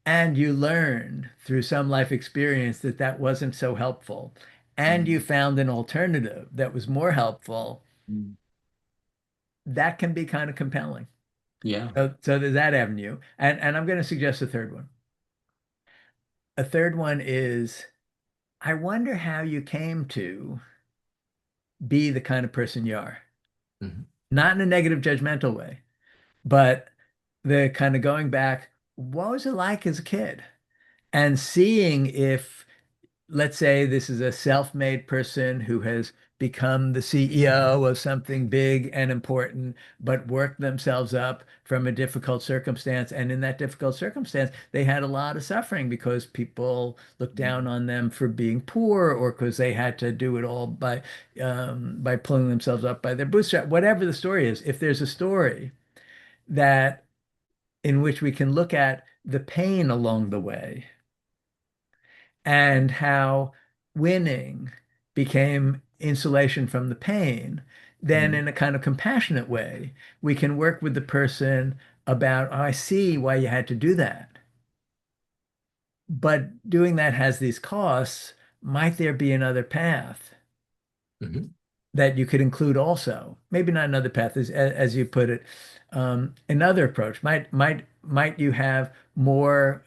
and you learned through some life experience that that wasn't so helpful, and Mm. you found an alternative that was more helpful, Mm. that can be kind of compelling. Yeah. So there's that avenue. And I'm going to suggest a third one. A third one is I wonder how you came to be the kind of person you are. Mhm. Not in a negative, judgmental way, but the kind of going back, what was it like as a kid? And seeing if let's say this is a self-made person who has become the CEO of something big and important, but worked themselves up from a difficult circumstance. And in that difficult circumstance, they had a lot of suffering because people looked down on them for being poor or because they had to do it all by pulling themselves up by their bootstrap. Whatever the story is, if there's a story that in which we can look at the pain along the way and how winning became insulation from the pain, then Mm. in a kind of compassionate way, we can work with the person about, oh, I see why you had to do that. But doing that has these costs. Might there be another path Mhm. that you could include also? Maybe not another path, as you put it. Another approach might you have more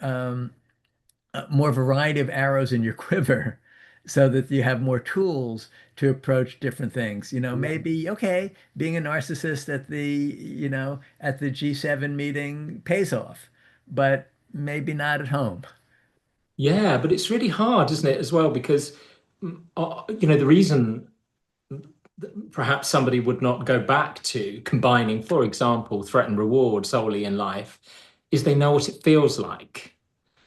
variety of arrows in your quiver so that you have more tools to approach different things. Maybe, okay, being a narcissist at the G7 meeting pays off, but maybe not at home. Yeah, but it's really hard, isn't it, as well? Because, the reason perhaps somebody would not go back to combining, for example, threat and reward solely in life, is they know what it feels like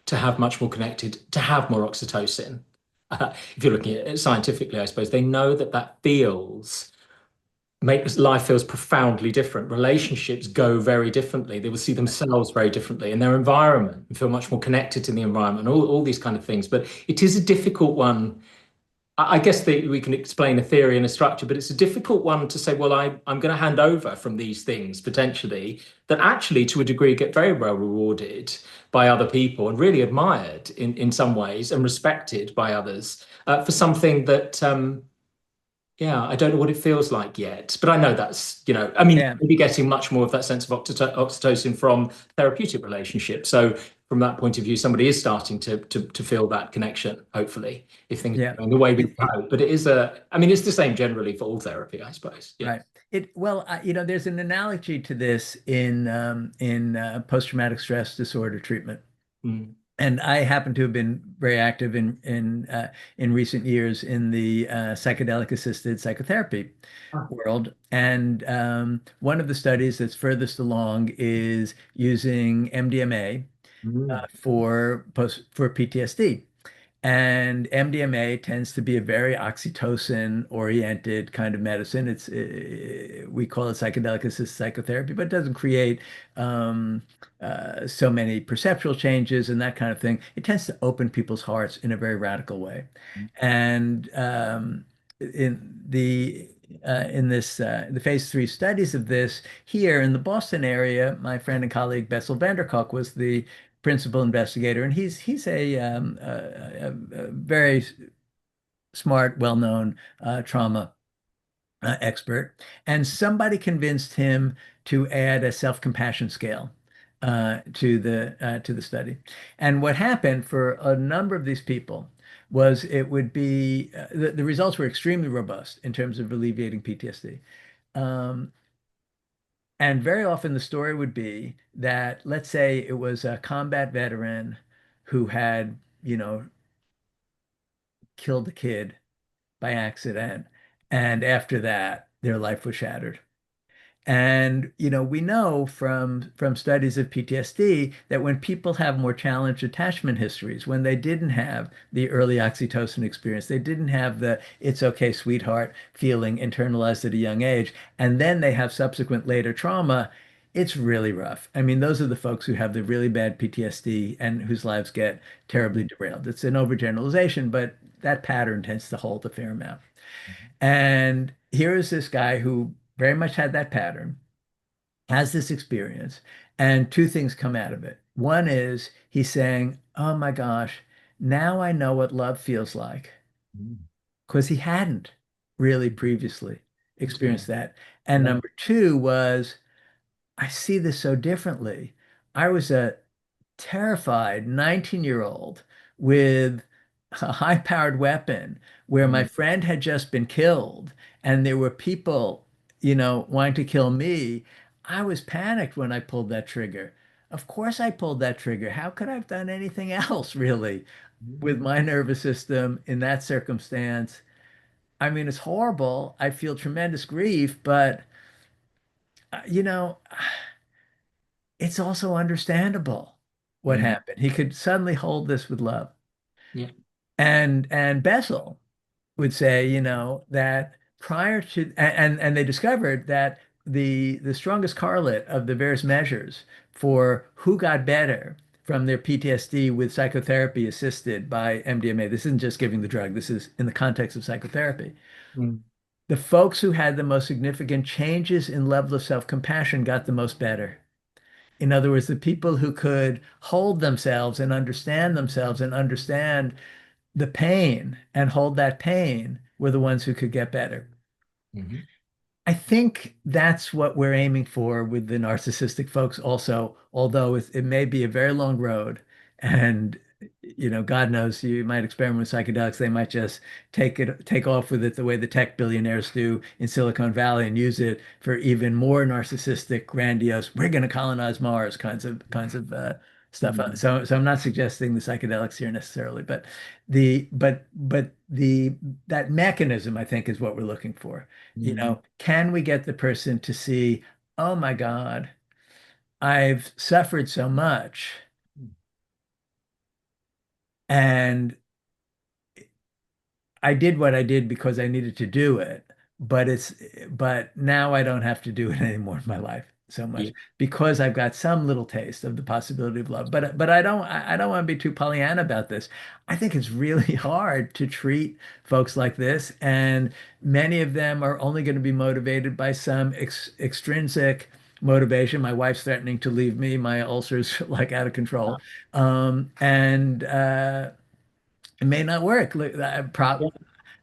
to have much more connected, to have more oxytocin. If you're looking at it scientifically, I suppose they know that that feels makes life feels profoundly different. Relationships go very differently. They will see themselves very differently in their environment and feel much more connected to the environment, all these kind of things. But it is a difficult one. I guess we can explain a theory and a structure, but it's a difficult one to say, well, I'm going to hand over from these things potentially that actually, to a degree, get very well rewarded by other people and really admired in some ways and respected by others for something that, yeah, I don't know what it feels like yet. But I know that's, I mean, Yeah, you'll be getting much more of that sense of oxytocin from therapeutic relationships. So from that point of view, somebody is starting to feel that connection, hopefully, if things yeah. are going the way we It, it, hope. But it is I mean, it's the same generally for all therapy, I suppose. Yeah. right. There's an analogy to this in post-traumatic stress disorder treatment. Mm. And I happen to have been very active in recent years in the psychedelic assisted psychotherapy Ah. world. And one of the studies that's furthest along is using MDMA Mm. for PTSD. And MDMA tends to be a very oxytocin oriented kind of medicine. We call it psychedelic assisted psychotherapy, but it doesn't create um, so many perceptual changes and that kind of thing. It tends to open people's hearts in a very radical way. And in the phase 3 studies of this here in the Boston area, my friend and colleague Bessel van der Kolk was the principal investigator, and he's a very smart, well-known trauma expert. And somebody convinced him to add a self-compassion scale to the study. And what happened for a number of these people was it would be the results were extremely robust in terms of alleviating PTSD. Um, and very often the story would be that, let's say it was a combat veteran who had, killed a kid by accident. And after that, their life was shattered. And we know from studies of PTSD that when people have more challenged attachment histories, when they didn't have the early oxytocin experience, they didn't have the "it's okay, sweetheart" feeling internalized at a young age, and then they have subsequent later trauma, it's really rough. I mean, those are the folks who have the really bad PTSD and whose lives get terribly derailed. It's an overgeneralization, but that pattern tends to hold a fair amount. And here is this guy who very much had that pattern, has this experience, and two things come out of it. One is he's saying, "Oh my gosh, now I know what love feels like," Mm. because he hadn't really previously experienced Interesting. that. And Yeah. number two was, I see this so differently. I was a terrified 19-year-old with a high-powered weapon where my Mm. friend had just been killed and there were people, wanting to kill me. I was panicked when I pulled that trigger. Of course I pulled that trigger. How could I have done anything else, really? with my nervous system in that circumstance. I mean, it's horrible. I feel tremendous grief, but you know, it's also understandable what Mm. happened. He could suddenly hold this with love. Yeah. And Bessel would say, that prior to and they discovered that the strongest correlate of the various measures for who got better from their PTSD with psychotherapy assisted by MDMA. This isn't just giving the drug, this is in the context of psychotherapy. Mm. The folks who had the most significant changes in level of self-compassion got the most better. In other words, the people who could hold themselves and understand the pain and hold that pain were the ones who could get better. Mhm. I think that's what we're aiming for with the narcissistic folks also, although it may be a very long road. And, God knows you might experiment with psychedelics. They might just take off with it the way the tech billionaires do in Silicon Valley and use it for even more narcissistic, grandiose, we're going to colonize Mars kinds of stuff. Mm. So I'm not suggesting the psychedelics here necessarily, but the that mechanism I think is what we're looking for. Mm. Can we get the person to see, oh my God, I've suffered so much and I did what I did because I needed to do it, but now I don't have to do it anymore in my life so much Yeah. because I've got some little taste of the possibility of love. But I don't want to be too Pollyanna about this. I think it's really hard to treat folks like this, and many of them are only going to be motivated by some extrinsic motivation. My wife's threatening to leave me. My ulcer's like out of control. And it may not work. Look, Yeah.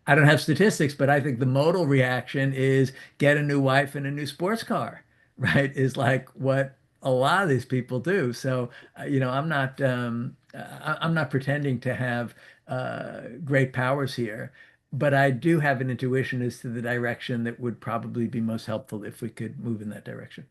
I don't have statistics, but I think the modal reaction is get a new wife and a new sports car, right? Is like what a lot of these people do. So, I'm not pretending to have great powers here, but I do have an intuition as to the direction that would probably be most helpful if we could move in that direction.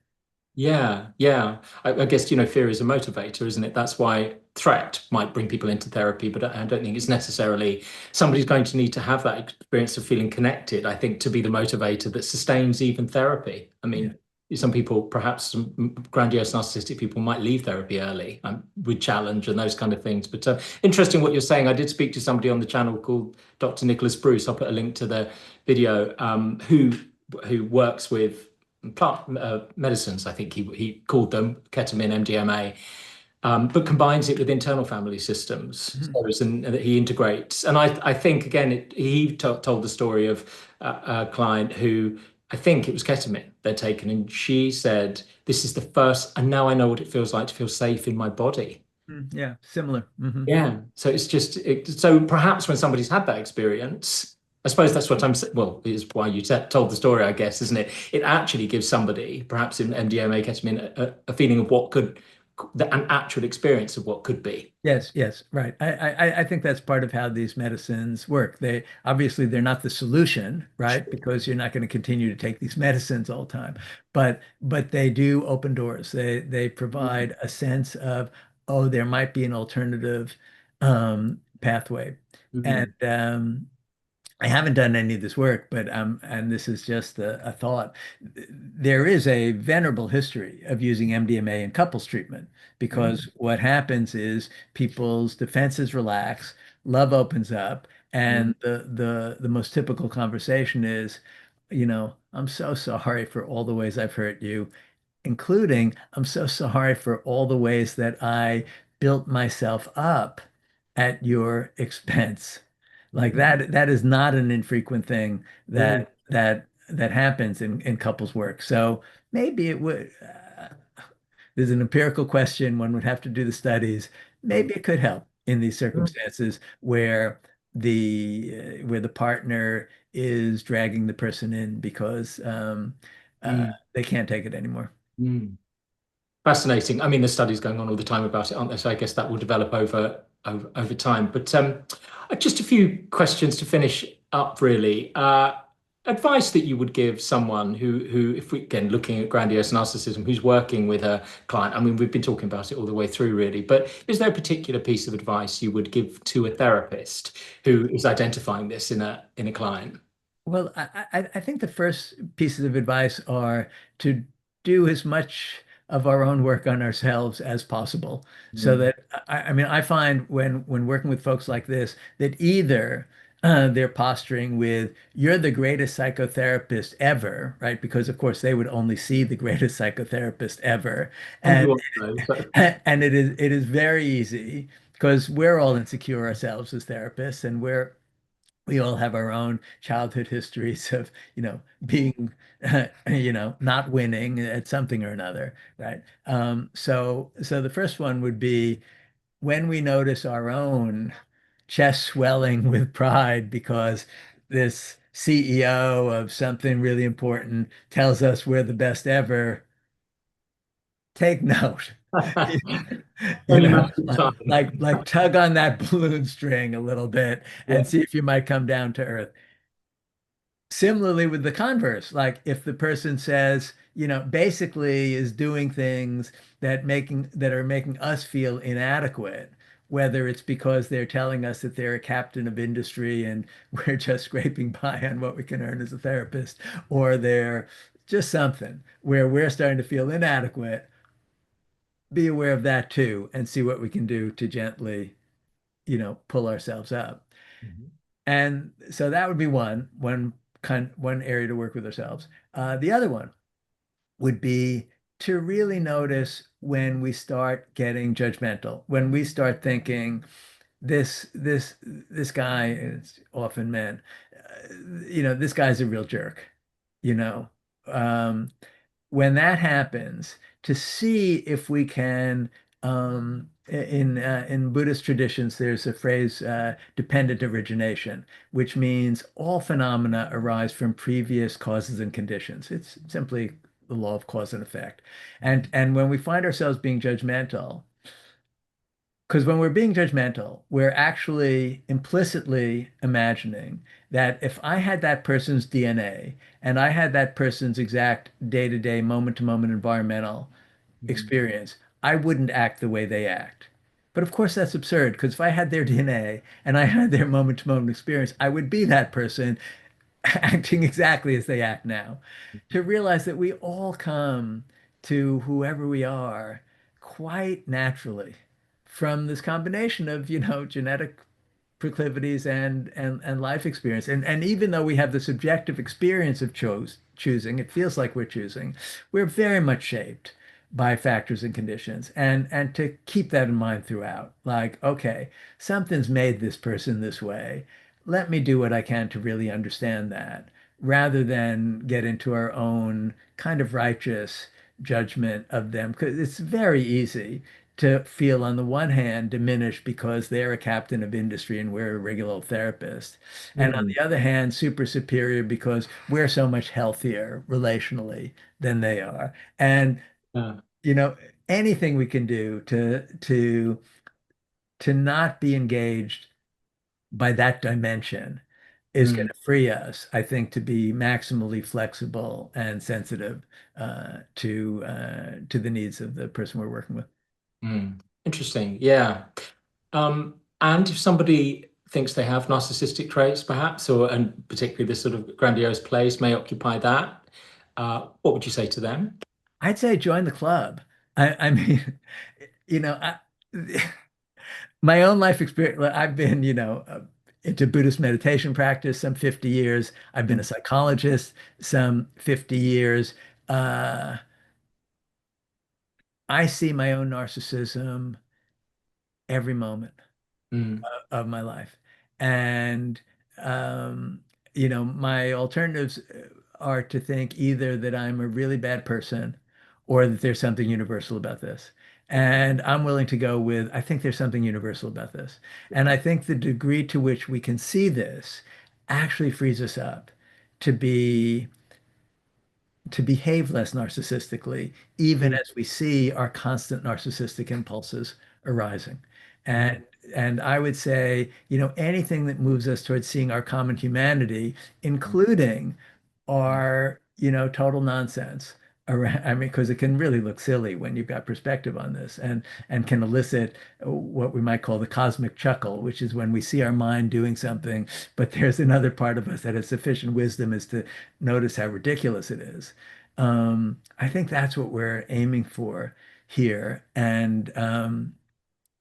Yeah, yeah. I guess, fear is a motivator, isn't it? That's why threat might bring people into therapy, but I don't think it's necessarily somebody's going to need to have that experience of feeling connected, I think, to be the motivator that sustains even therapy. I Yeah. mean, some people, perhaps some grandiose narcissistic people might leave therapy early with challenge and those kind of things. But interesting what you're saying. I did speak to somebody on the channel called Dr. Nicholas Bruce. I'll put a link to the video, who works with plant medicines, I think he called them, ketamine, MDMA, but combines it with internal family systems. Mhm. So that he integrates. And I think, again, he told the story of a client who, I think it was ketamine they'd taken, and she said, "This is the first, and now I know what it feels like to feel safe in my body." Yeah, similar. Yeah. So it's just, so perhaps when somebody's had that experience, I suppose that's what I'm saying. Well, is why you told the story, I guess, isn't it? It actually gives somebody, perhaps in MDMA, ketamine, a feeling of what could, an actual experience of what could be. Yes, yes, right. I think that's part of how these medicines work. They obviously they're not the solution, right? Because you're not going to continue to take these medicines all the time. But they do open doors. They Mm. provide a sense of, oh, there might be an alternative pathway. And Mhm. I haven't done any of this work, but and this is just a thought. There is a venerable history of using MDMA in couples treatment Mm. because what happens is people's defenses relax, love opens up, Mm. and the most typical conversation is, I'm so sorry for all the ways I've hurt you, including I'm so sorry for all the ways that I built myself up at your expense. Like Mm. that is not an infrequent thing Mm. that happens in couples work. So maybe it would there's an empirical question, one would have to do the studies. Maybe it could help in these Mm. circumstances where the partner is dragging the person in because Mm. they can't take it anymore. Mm. Fascinating. I mean, there's studies going on all the time about it, aren't there? So I guess that will develop over time. But just a few questions to finish up, really. advice that you would give someone who, if we again looking at grandiose narcissism, who's working with a client? I mean, we've been talking about it all the way through, really, but is there a particular piece of advice you would give to a therapist who is identifying this in a client? Well, I think the first pieces of advice are to do as much of our own work on ourselves as possible. So Mm. that I mean, I find when working with folks like this that either they're posturing with "you're the greatest psychotherapist ever," right? Because of course they would only see the greatest psychotherapist ever, And and you also, so, and it is very easy because we're all insecure ourselves as therapists, and we all have our own childhood histories of, being, not winning at something or another, right? So the first one would be when we notice our own chest swelling with pride because this CEO of something really important tells us we're the best ever, take note. You only know, matter of time. like tug on that balloon string a little bit Yeah. and see if you might come down to earth. Similarly with the converse, like if the person says, basically is doing things that are making us feel inadequate, whether it's because they're telling us that they're a captain of industry and we're just scraping by on what we can earn as a therapist, or they're just something where we're starting to feel inadequate, be aware of that too and see what we can do to gently, pull ourselves up. Mhm. And so that would be one area to work with ourselves. The other one would be to really notice when we start getting judgmental, when we start thinking this guy is often men, this guy's a real jerk, you know. Um, when that happens, to see if we can, in Buddhist traditions, there's a phrase, dependent origination, which means all phenomena arise from previous causes and conditions. It's simply the law of cause and effect. And when we find ourselves being judgmental, because when we're being judgmental, we're actually implicitly imagining that if I had that person's DNA and I had that person's exact day-to-day, moment-to-moment environmental Mhm. experience, I wouldn't act the way they act. But of course, that's absurd because if I had their DNA and I had their moment-to-moment experience, I would be that person acting exactly as they act now. To realize that we all come to whoever we are quite naturally from this combination of, genetic proclivities and life experience. And even though we have the subjective experience of choosing, it feels like we're choosing, we're very much shaped by factors and conditions. And to keep that in mind throughout, like, okay, something's made this person this way. Let me do what I can to really understand that, rather than get into our own kind of righteous judgment of them. Because it's very easy to feel, on the one hand, diminished because they're a captain of industry and we're a regular old therapist. And on Mm. the other hand, super superior because we're so much healthier relationally than they are. And, Yeah. you know, anything we can do to not be engaged by that dimension is going Mm. to free us, I think, to be maximally flexible and sensitive to the needs of the person we're working with. Mm. Interesting. Yeah. And if somebody thinks they have narcissistic traits, perhaps, or and particularly this sort of grandiose place may occupy that, what would you say to them? I'd say join the club. I mean, you know, I, my own life experience, like, I've been, into Buddhist meditation practice some 50 years. I've been a psychologist some 50 years. Uh, I see my own narcissism every moment Mm. of my life. And, um, my alternatives are to think either that I'm a really bad person or that there's something universal about this. And I'm willing to go with, I think there's something universal about this. And I think the degree to which we can see this actually frees us up to be to behave less narcissistically, even Mm. as we see our constant narcissistic impulses arising. Mm. And and I would say, anything that moves us towards seeing our common humanity, including our, total nonsense around, I mean, because it can really look silly when you've got perspective on this and can elicit what we might call the cosmic chuckle, which is when we see our mind doing something, but there's another part of us that has sufficient wisdom as to notice how ridiculous it is. I think that's what we're aiming for here. And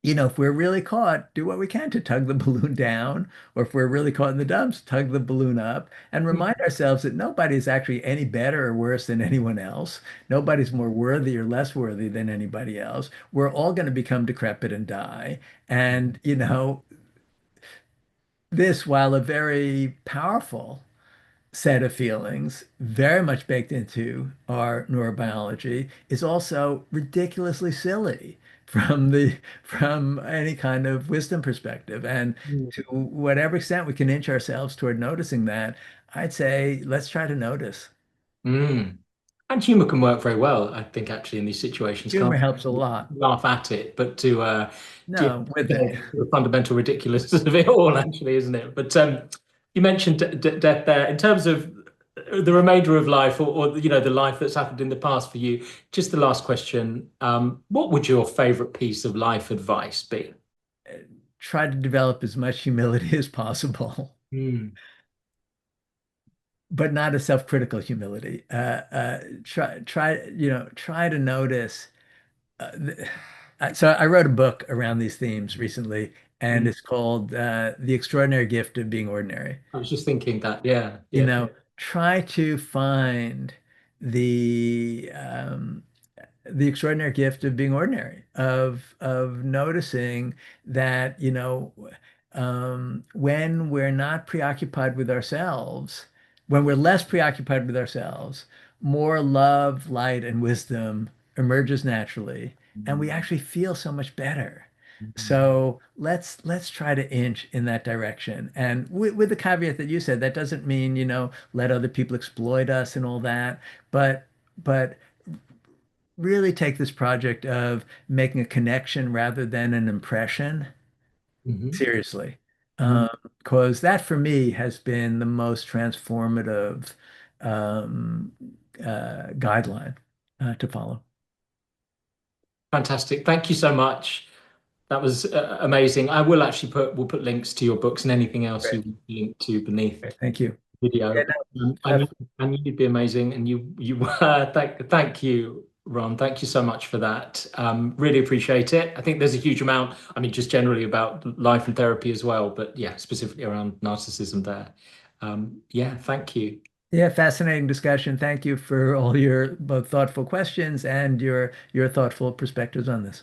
if we're really caught, do what we can to tug the balloon down, or if we're really caught in the dumps, tug the balloon up and remind ourselves that nobody's actually any better or worse than anyone else. Nobody's more worthy or less worthy than anybody else. We're all going to become decrepit and die. And, this, while a very powerful set of feelings, very much baked into our neurobiology, is also ridiculously silly from any kind of wisdom perspective. And Mm. to whatever extent we can inch ourselves toward noticing that, I'd say let's try to notice. Mm. And humor can work very well, I think, actually, in these situations. Humor Can't helps a lot. laugh at it, but to No, with it. the fundamental ridiculousness of it all, actually, isn't it? But you mentioned death there. In terms of the remainder of life, or the life that's happened in the past for you, just the last question: what would your favorite piece of life advice be? Try to develop as much humility as possible, Mm. but not a self-critical humility. Try to notice. So I wrote a book around these themes recently, and Mm. it's called The Extraordinary Gift of Being Ordinary. I was just thinking that, yeah, You yeah. know, try to find the um, the extraordinary gift of being ordinary, of noticing that, when we're not preoccupied with ourselves, when we're less preoccupied with ourselves, more love, light, and wisdom emerges naturally, and we actually feel so much better. So let's try to inch in that direction. And with the caveat that you said, that doesn't mean, let other people exploit us and all that, but really take this project of making a connection rather than an impression Mhm. seriously. Mhm. Because that for me has been the most transformative um, guideline to follow. Fantastic. Thank you so much. That was amazing. I will actually we'll put links to your books and anything else Great. you link to beneath Great. Thank you. the Yeah, video. no, I knew you'd be amazing, and you were. Thank you, Ron. Thank you so much for that. Really appreciate it. I think there's a huge amount. I mean, just generally about life and therapy as well, but yeah, specifically around narcissism there. Yeah, thank you. yeah, fascinating discussion. Thank you for all your both thoughtful questions and your thoughtful perspectives on this.